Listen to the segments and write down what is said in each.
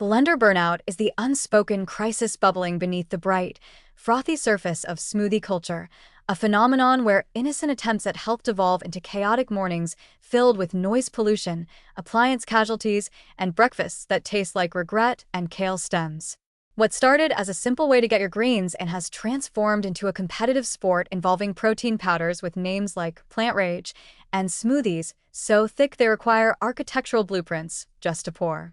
Blender burnout is the unspoken crisis bubbling beneath the bright, frothy surface of smoothie culture, a phenomenon where innocent attempts at health devolve into chaotic mornings filled with noise pollution, appliance casualties, and breakfasts that taste like regret and kale stems. What started as a simple way to get your greens and has transformed into a competitive sport involving protein powders with names like Plant Rage and smoothies so thick they require architectural blueprints just to pour.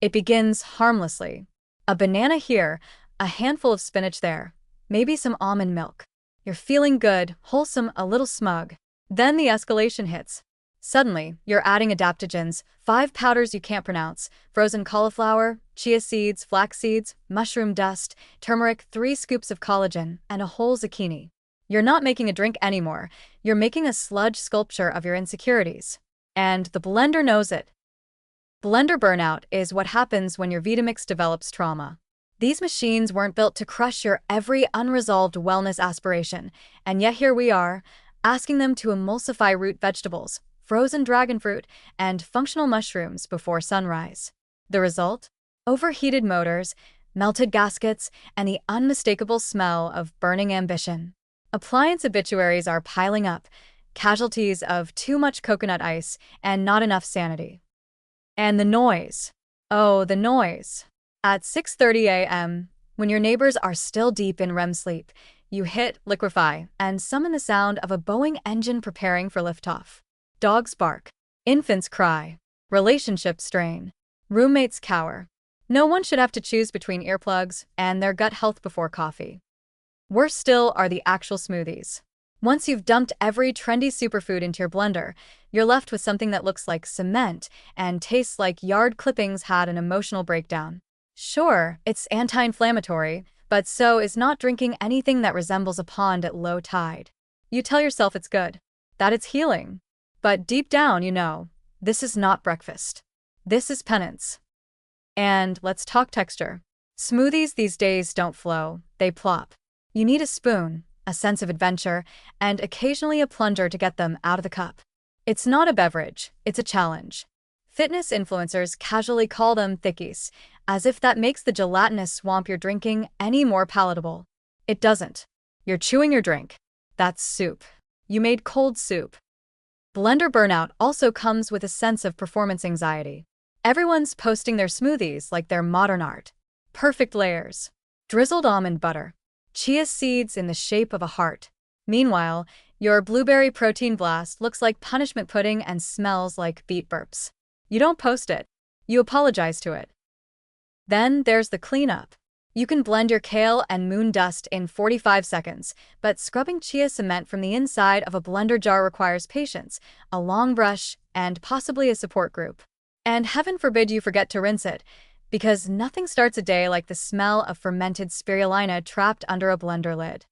It begins harmlessly. A banana here, a handful of spinach there, maybe some almond milk. You're feeling good, wholesome, a little smug. Then the escalation hits. Suddenly, you're adding adaptogens, 5 powders you can't pronounce, frozen cauliflower, chia seeds, flax seeds, mushroom dust, turmeric, 3 scoops of collagen, and a whole zucchini. You're not making a drink anymore. You're making a sludge sculpture of your insecurities. And the blender knows it. Blender burnout is what happens when your Vitamix develops trauma. These machines weren't built to crush your every unresolved wellness aspiration, and yet here we are, asking them to emulsify root vegetables, frozen dragon fruit, and functional mushrooms before sunrise. The result? Overheated motors, melted gaskets, and the unmistakable smell of burning ambition. Appliance obituaries are piling up, casualties of too much coconut ice and not enough sanity. And the noise. Oh, the noise. At 6:30 a.m., when your neighbors are still deep in REM sleep, you hit liquefy and summon the sound of a Boeing engine preparing for liftoff. Dogs bark. Infants cry. Relationships strain. Roommates cower. No one should have to choose between earplugs and their gut health before coffee. Worse still are the actual smoothies. Once you've dumped every trendy superfood into your blender, you're left with something that looks like cement and tastes like yard clippings had an emotional breakdown. Sure, it's anti-inflammatory, but so is not drinking anything that resembles a pond at low tide. You tell yourself it's good, that it's healing. But deep down, you know, this is not breakfast. This is penance. And let's talk texture. Smoothies these days don't flow, they plop. You need a spoon, a sense of adventure, and occasionally a plunger to get them out of the cup. It's not a beverage, it's a challenge. Fitness influencers casually call them thickies, as if that makes the gelatinous swamp you're drinking any more palatable. It doesn't. You're chewing your drink. That's soup. You made cold soup. Blender burnout also comes with a sense of performance anxiety. Everyone's posting their smoothies like they're modern art. Perfect layers. Drizzled almond butter. Chia seeds in the shape of a heart. Meanwhile, your blueberry protein blast looks like punishment pudding and smells like beet burps. You don't post it. You apologize to it. Then there's the cleanup. You can blend your kale and moon dust in 45 seconds, but scrubbing chia cement from the inside of a blender jar requires patience, a long brush, and possibly a support group. And heaven forbid you forget to rinse it, because nothing starts a day like the smell of fermented spirulina trapped under a blender lid.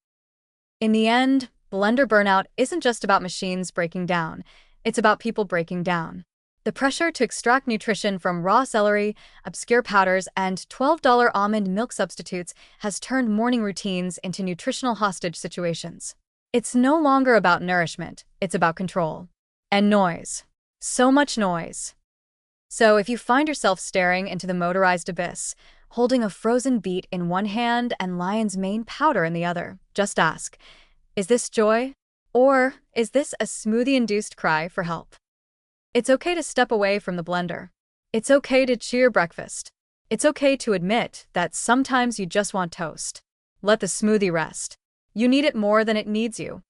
In the end, blender burnout isn't just about machines breaking down, it's about people breaking down. The pressure to extract nutrition from raw celery, obscure powders, and $12 almond milk substitutes has turned morning routines into nutritional hostage situations. It's no longer about nourishment, it's about control. And noise. So much noise. So if you find yourself staring into the motorized abyss, holding a frozen beet in one hand and lion's mane powder in the other, just ask, is this joy? Or is this a smoothie-induced cry for help? It's okay to step away from the blender. It's okay to chew your breakfast. It's okay to admit that sometimes you just want toast. Let the smoothie rest. You need it more than it needs you.